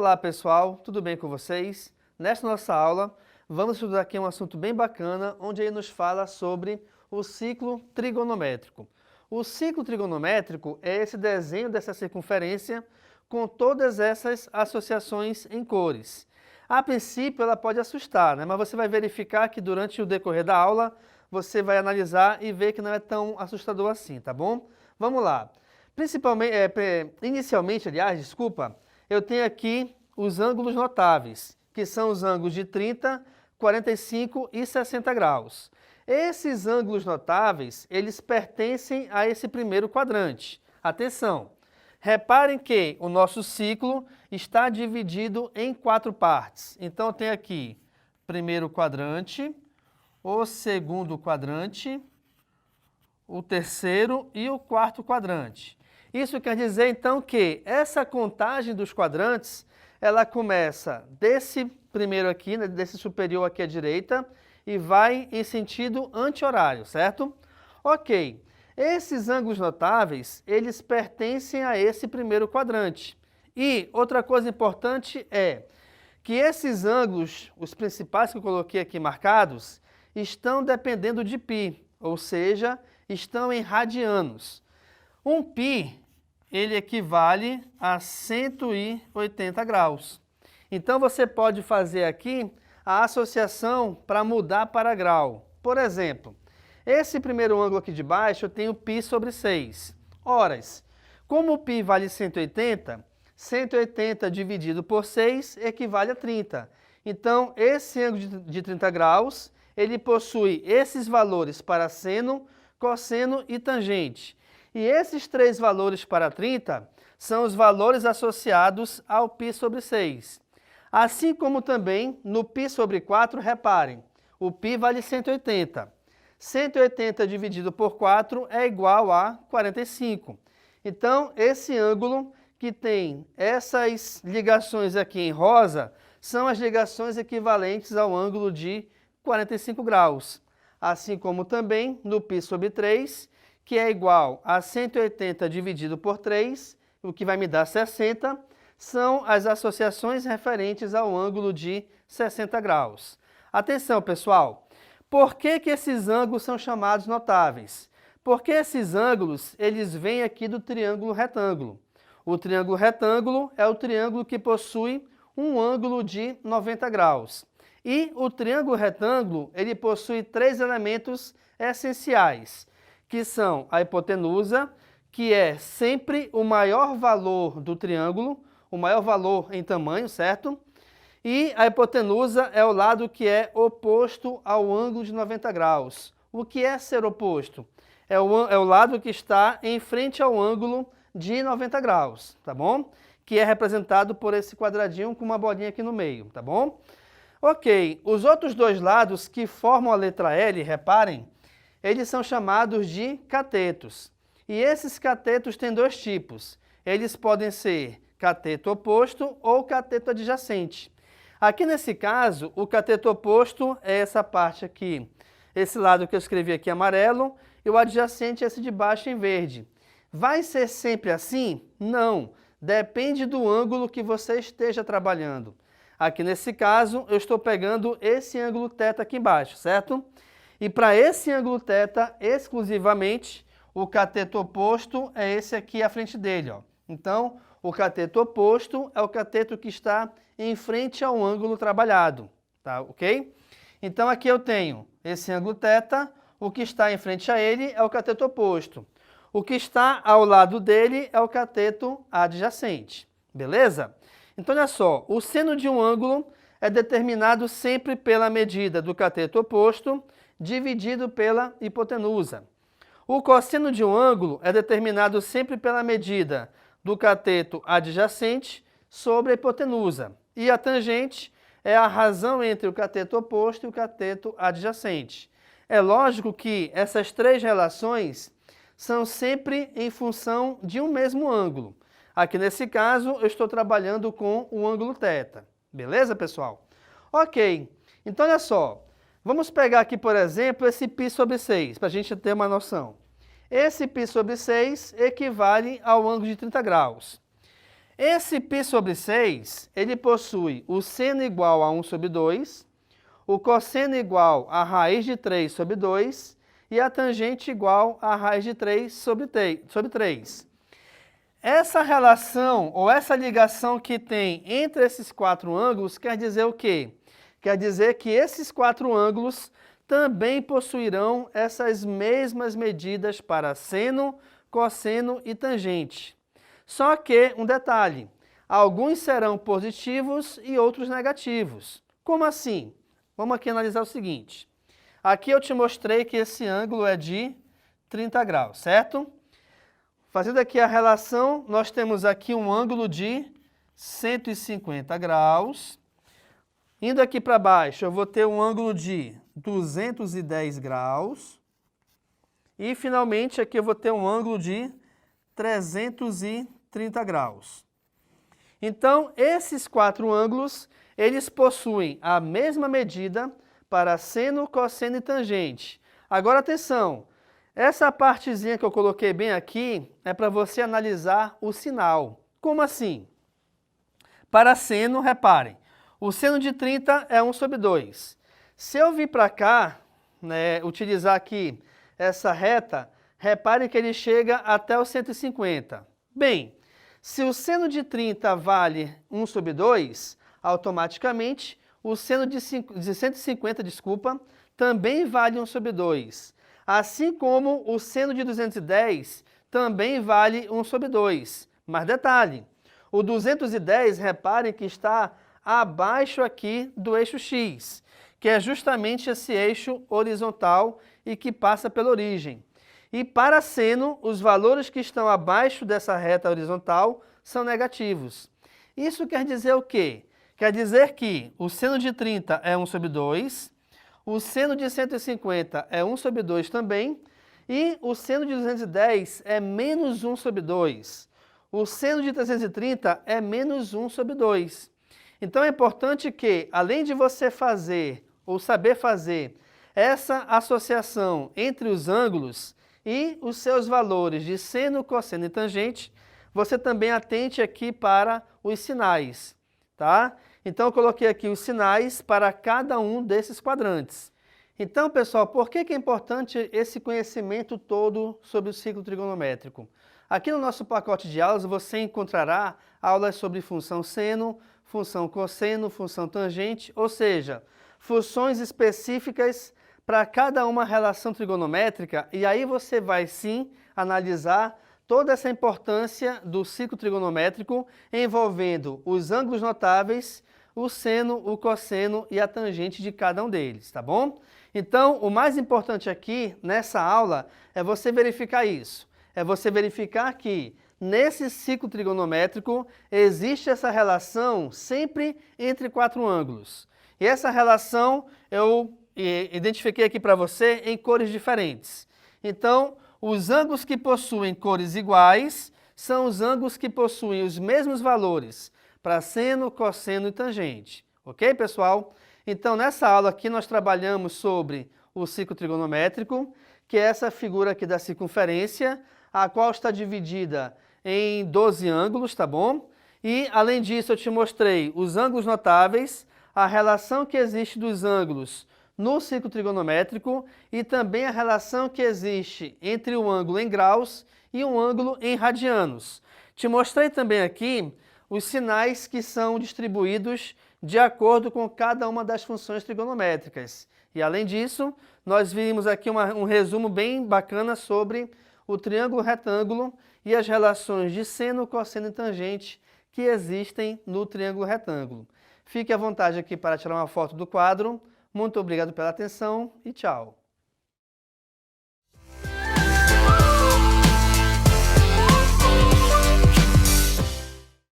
Olá pessoal, tudo bem com vocês? Nesta nossa aula, vamos estudar aqui um assunto bem bacana, onde ele nos fala sobre o ciclo trigonométrico. O ciclo trigonométrico é esse desenho dessa circunferência com todas essas associações em cores. A princípio ela pode assustar, né? Mas você vai verificar que durante o decorrer da aula, você vai analisar e ver que não é tão assustador assim, tá bom? Vamos lá. Inicialmente, eu tenho aqui os ângulos notáveis, que são os ângulos de 30, 45 e 60 graus. Esses ângulos notáveis, eles pertencem a esse primeiro quadrante. Atenção! Reparem que o nosso ciclo está dividido em 4 partes. Então, eu tenho aqui o primeiro quadrante, o segundo quadrante, o terceiro e o quarto quadrante. Isso quer dizer, então, que essa contagem dos quadrantes, ela começa desse primeiro aqui, né, desse superior aqui à direita, e vai em sentido anti-horário, certo? Ok. Esses ângulos notáveis, eles pertencem a esse primeiro quadrante. E outra coisa importante é que esses ângulos, os principais que eu coloquei aqui marcados, estão dependendo de π, ou seja, estão em radianos. Um π, ele equivale a 180 graus. Então, você pode fazer aqui a associação para mudar para grau. Por exemplo, esse primeiro ângulo aqui de baixo, eu tenho π sobre 6. Horas, como o π vale 180, 180 dividido por 6 equivale a 30. Então, esse ângulo de 30 graus, ele possui esses valores para seno, cosseno e tangente. E esses 3 valores para 30 são os valores associados ao π sobre 6. Assim como também no π sobre 4, reparem, o π vale 180. 180 dividido por 4 é igual a 45. Então, esse ângulo que tem essas ligações aqui em rosa são as ligações equivalentes ao ângulo de 45 graus. Assim como também no π sobre 3, que é igual a 180 dividido por 3, o que vai me dar 60, são as associações referentes ao ângulo de 60 graus. Atenção, pessoal! Por que esses ângulos são chamados notáveis? Porque esses ângulos, eles vêm aqui do triângulo retângulo. O triângulo retângulo é o triângulo que possui um ângulo de 90 graus. E o triângulo retângulo, ele possui 3 elementos essenciais, que são a hipotenusa, que é sempre o maior valor do triângulo, o maior valor em tamanho, certo? E a hipotenusa é o lado que é oposto ao ângulo de 90 graus. O que é ser oposto? É o lado que está em frente ao ângulo de 90 graus, tá bom? Que é representado por esse quadradinho com uma bolinha aqui no meio, tá bom? Ok, os outros 2 lados que formam a letra L, reparem, eles são chamados de catetos. E esses catetos têm 2 tipos. Eles podem ser cateto oposto ou cateto adjacente. Aqui nesse caso, o cateto oposto é essa parte aqui, esse lado que eu escrevi aqui amarelo, e o adjacente é esse de baixo em verde. Vai ser sempre assim? Não. Depende do ângulo que você esteja trabalhando. Aqui nesse caso, eu estou pegando esse ângulo θ aqui embaixo, certo? E para esse ângulo θ, exclusivamente, o cateto oposto é esse aqui à frente dele, ó. Então, o cateto oposto é o cateto que está em frente ao ângulo trabalhado, tá? Ok? Então, aqui eu tenho esse ângulo θ, o que está em frente a ele é o cateto oposto. O que está ao lado dele é o cateto adjacente, beleza? Então, olha só, o seno de um ângulo é determinado sempre pela medida do cateto oposto dividido pela hipotenusa. O cosseno de um ângulo é determinado sempre pela medida do cateto adjacente sobre a hipotenusa. E a tangente é a razão entre o cateto oposto e o cateto adjacente. É lógico que essas 3 relações são sempre em função de um mesmo ângulo. Aqui nesse caso, eu estou trabalhando com o ângulo θ. Beleza, pessoal? Ok, então olha só. Vamos pegar aqui, por exemplo, esse π sobre 6, para a gente ter uma noção. Esse π sobre 6 equivale ao ângulo de 30 graus. Esse π sobre 6, ele possui o seno igual a 1 sobre 2, o cosseno igual a raiz de 3 sobre 2 e a tangente igual a raiz de 3 sobre 3. Essa relação ou essa ligação que tem entre esses quatro ângulos quer dizer o quê? Quer dizer que esses quatro ângulos também possuirão essas mesmas medidas para seno, cosseno e tangente. Só que, um detalhe, alguns serão positivos e outros negativos. Como assim? Vamos aqui analisar o seguinte. Aqui eu te mostrei que esse ângulo é de 30 graus, certo? Fazendo aqui a relação, nós temos aqui um ângulo de 150 graus. Indo aqui para baixo, eu vou ter um ângulo de 210 graus. E, finalmente, aqui eu vou ter um ângulo de 330 graus. Então, esses quatro ângulos, eles possuem a mesma medida para seno, cosseno e tangente. Agora, atenção, essa partezinha que eu coloquei bem aqui é para você analisar o sinal. Como assim? Para seno, reparem, o seno de 30 é 1 sobre 2. Se eu vir para cá, utilizar aqui essa reta, repare que ele chega até o 150. Bem, se o seno de 30 vale 1 sobre 2, automaticamente o seno de 150, também vale 1 sobre 2. Assim como o seno de 210 também vale 1 sobre 2. Mas detalhe, o 210, reparem que está abaixo aqui do eixo X, que é justamente esse eixo horizontal e que passa pela origem. E para seno, os valores que estão abaixo dessa reta horizontal são negativos. Isso quer dizer o quê? Quer dizer que o seno de 30 é 1 sobre 2, o seno de 150 é 1 sobre 2 também, e o seno de 210 é menos 1 sobre 2. O seno de 330 é menos 1 sobre 2. Então é importante que, além de você fazer ou saber fazer essa associação entre os ângulos e os seus valores de seno, cosseno e tangente, você também atente aqui para os sinais, tá? Então eu coloquei aqui os sinais para cada um desses quadrantes. Então, pessoal, por que é importante esse conhecimento todo sobre o ciclo trigonométrico? Aqui no nosso pacote de aulas você encontrará aulas sobre função seno, função cosseno, função tangente, ou seja, funções específicas para cada uma relação trigonométrica, e aí você vai sim analisar toda essa importância do ciclo trigonométrico envolvendo os ângulos notáveis, o seno, o cosseno e a tangente de cada um deles, tá bom? Então, o mais importante aqui nessa aula é você verificar isso. É você verificar que nesse ciclo trigonométrico existe essa relação sempre entre quatro ângulos. E essa relação eu identifiquei aqui para você em cores diferentes. Então, os ângulos que possuem cores iguais são os ângulos que possuem os mesmos valores para seno, cosseno e tangente. Ok, pessoal? Então, nessa aula aqui nós trabalhamos sobre o ciclo trigonométrico, que é essa figura aqui da circunferência, a qual está dividida em 12 ângulos, tá bom? E, além disso, eu te mostrei os ângulos notáveis, a relação que existe dos ângulos no ciclo trigonométrico e também a relação que existe entre o ângulo em graus e um ângulo em radianos. Te mostrei também aqui os sinais que são distribuídos de acordo com cada uma das funções trigonométricas. E, além disso, nós vimos aqui um resumo bem bacana sobre o triângulo retângulo e as relações de seno, cosseno e tangente que existem no triângulo retângulo. Fique à vontade aqui para tirar uma foto do quadro. Muito obrigado pela atenção e tchau!